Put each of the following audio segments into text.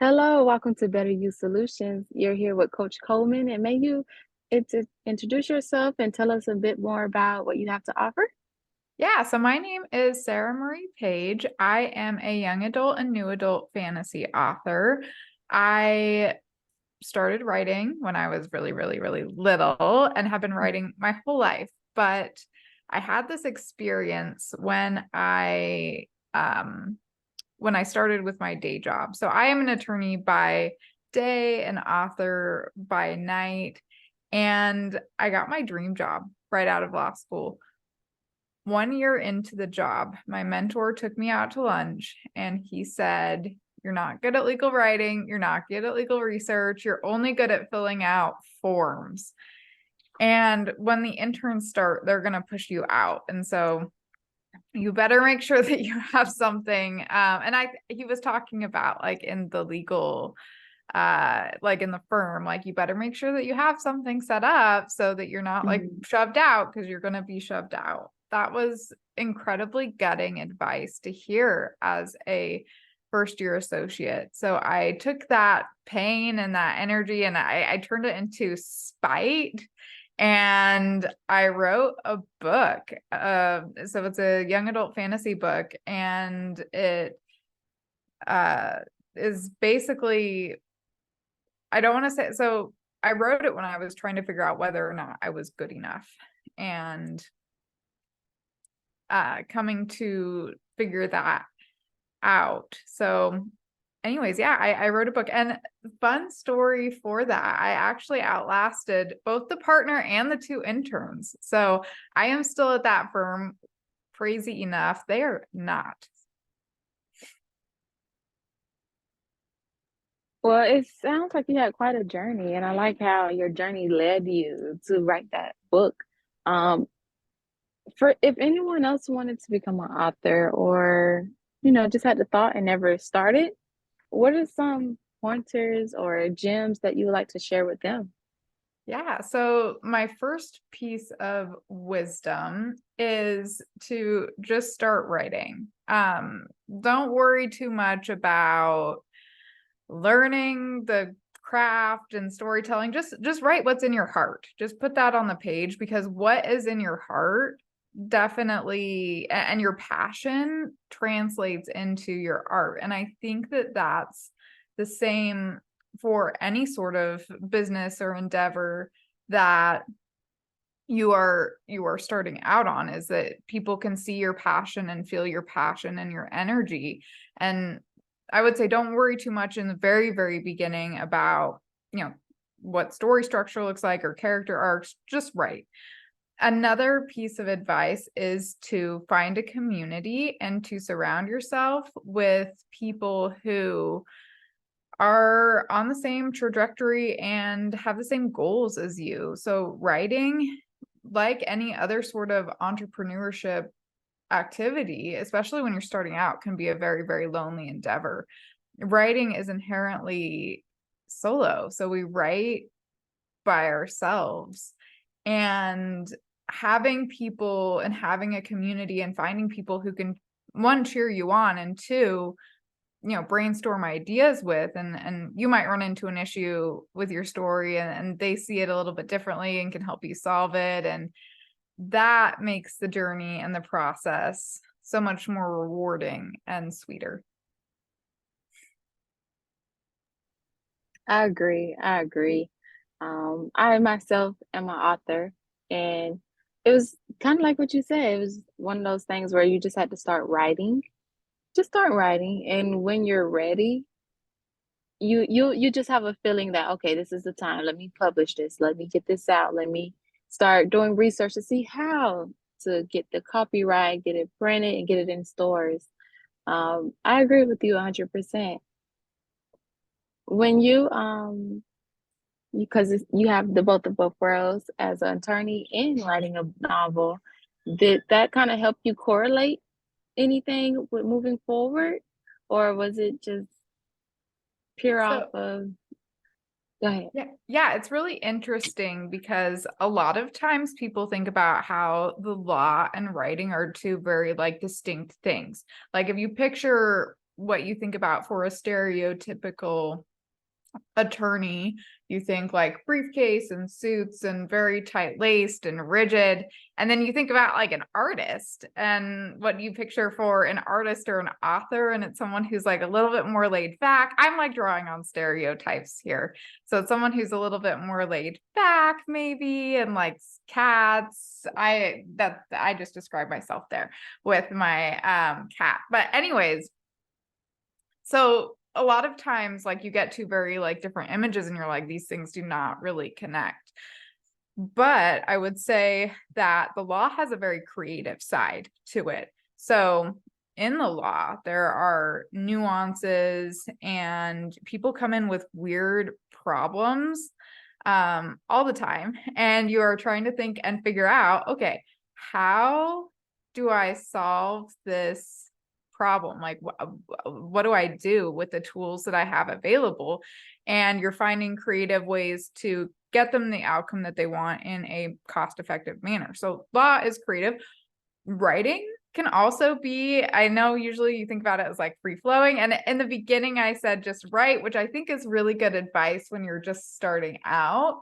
Hello, welcome to Better You Solutions. You're here with Coach Coleman, and may you introduce yourself and tell us a bit more about what you have to offer? Yeah, so my name is Sarah Marie Page. I am a young adult and new adult fantasy author. I started writing when I was really, really, really little and have been writing my whole life. But I had this experience when I started with my day job. So I am an attorney by day, an author by night, and I got my dream job right out of law school. 1 year into the job, my mentor took me out to lunch and he said, "You're not good at legal writing. You're not good at legal research. You're only good at filling out forms. And when the interns start, they're going to push you out. And so you better make sure that you have something." He was talking about like in the legal like in the firm, like you better make sure that you have something set up so that you're not like Mhm. shoved out, because you're going to be shoved out. That was incredibly gutting advice to hear as a first year associate. So I took that pain and that energy and I turned it into spite, and I wrote a book. So it's a young adult fantasy book, and it uh, is basically, I don't want to say, so I wrote it when I was trying to figure out whether or not I was good enough, and coming to figure that out. So anyways, yeah, I wrote a book, and fun story for that, I actually outlasted both the partner and the two interns. So I am still at that firm. Crazy enough, they are not. Well, it sounds like you had quite a journey, and I like how your journey led you to write that book. Um, for if anyone else wanted to become an author or, just had the thought and never started, what are some pointers or gems that you would like to share with them? Yeah. So my first piece of wisdom is to just start writing. Don't worry too much about learning the craft and storytelling. Just write what's in your heart. Just put that on the page, because what is in your heart definitely, and your passion translates into your art. And I think that that's the same for any sort of business or endeavor that you are starting out on, is that people can see your passion and feel your passion and your energy. And I would say don't worry too much in the very, very beginning about, what story structure looks like or character arcs. Just write. Another piece of advice is to find a community and to surround yourself with people who are on the same trajectory and have the same goals as you. So writing, like any other sort of entrepreneurship activity, especially when you're starting out, can be a very, very lonely endeavor. Writing is inherently solo. So we write by ourselves, and having people and having a community and finding people who can, one, cheer you on, and two, brainstorm ideas with, and you might run into an issue with your story, and they see it a little bit differently and can help you solve it. And that makes the journey and the process so much more rewarding and sweeter. I agree. I agree. I myself am an author, and it was kind of like what you said. It was one of those things where you just had to start writing. Just start writing, and when you're ready, you just have a feeling that okay, this is the time. Let me publish this. Let me get this out. Let me start doing research to see how to get the copyright, get it printed, and get it in stores. I agree with you 100%. When because you have the both of both worlds as an attorney and writing a novel. Did that kind of help you correlate anything with moving forward, or was it just pure off So of? Go ahead. yeah, it's really interesting because a lot of times people think about how the law and writing are two very like distinct things. Like if you picture what you think about for a stereotypical attorney. You think like briefcase and suits and very tight-laced and rigid. And then you think about like an artist and what you picture for an artist or an author, and it's someone who's like a little bit more laid back. I'm like drawing on stereotypes here. So it's someone who's a little bit more laid back maybe, and like cats. I just described myself there with my cat. But anyways, so a lot of times, like, you get two very like different images and you're like, these things do not really connect. But I would say that the law has a very creative side to it. So in the law, there are nuances and people come in with weird problems all the time. And you are trying to think and figure out, okay, how do I solve this problem? Like, what do I do with the tools that I have available? And you're finding creative ways to get them the outcome that they want in a cost-effective manner. So law is creative. Writing can also be, I know usually you think about it as like free flowing. And in the beginning, I said just write, which I think is really good advice when you're just starting out.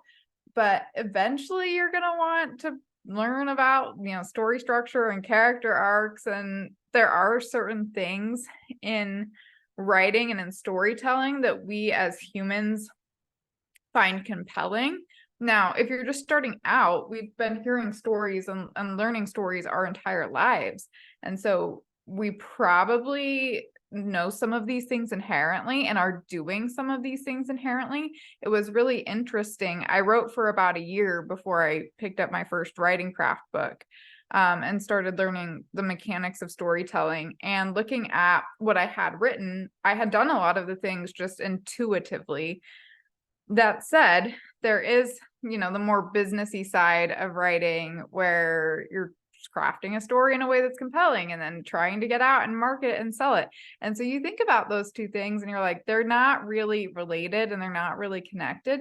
But eventually you're going to want to learn about, story structure and character arcs. And there are certain things in writing and in storytelling that we as humans find compelling. Now, if you're just starting out, we've been hearing stories and learning stories our entire lives. And so we probably know some of these things inherently and are doing some of these things inherently. It was really interesting. I wrote for about a year before I picked up my first writing craft book. And started learning the mechanics of storytelling and looking at what I had written. I had done a lot of the things just intuitively. That said, there is, the more businessy side of writing where you're crafting a story in a way that's compelling and then trying to get out and market it and sell it. And so you think about those two things and you're like, they're not really related and they're not really connected.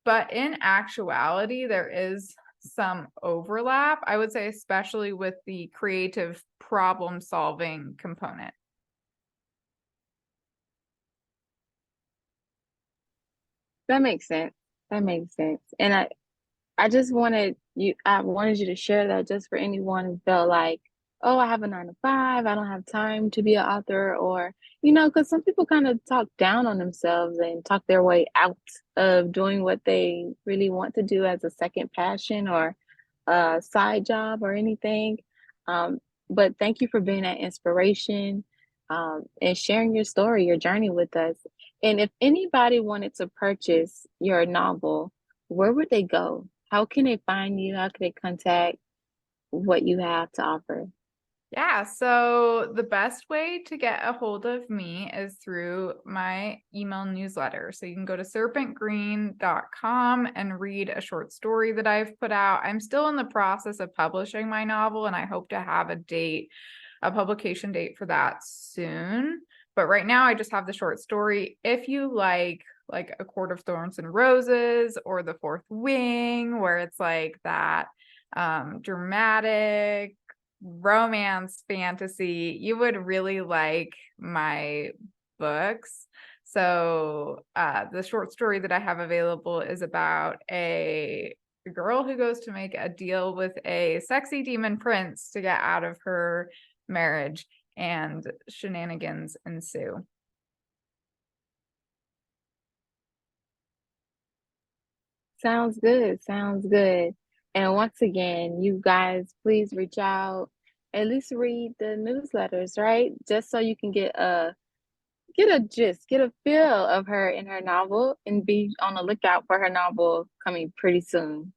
But in actuality, there is some overlap, I would say, especially with the creative problem solving component. That makes sense. That makes sense. And I just I wanted you to share that just for anyone who felt like, oh, I have a 9 to 5, I don't have time to be an author, or, because some people kind of talk down on themselves and talk their way out of doing what they really want to do as a second passion or a side job or anything. Um, but thank you for being that inspiration, and sharing your story, your journey with us. And if anybody wanted to purchase your novel, where would they go? How can they find you? How can they contact what you have to offer? Yeah, so the best way to get a hold of me is through my email newsletter. So you can go to serpentgreen.com and read a short story that I've put out. I'm still in the process of publishing my novel, and I hope to have a publication date for that soon. But right now I just have the short story. If you like A Court of Thorns and Roses or The Fourth Wing, where it's like that dramatic romance fantasy, you would really like my books. So the short story that I have available is about a girl who goes to make a deal with a sexy demon prince to get out of her marriage, and shenanigans ensue. Sounds good. Sounds good. And once again, you guys, please reach out. At least read the newsletters, right? Just so you can get a gist, get a feel of her in her novel, and be on the lookout for her novel coming pretty soon.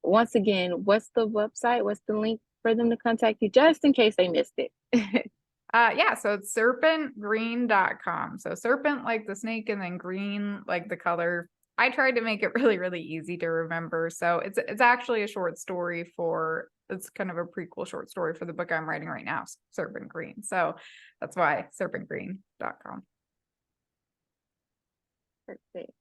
Once again, what's the website? What's the link for them to contact you, just in case they missed it? Yeah, so it's serpentgreen.com. So serpent like the snake and then green like the color. I tried to make it really, really easy to remember. So it's actually a short story it's kind of a prequel short story for the book I'm writing right now, Serpent Green. So that's why serpentgreen.com. Perfect.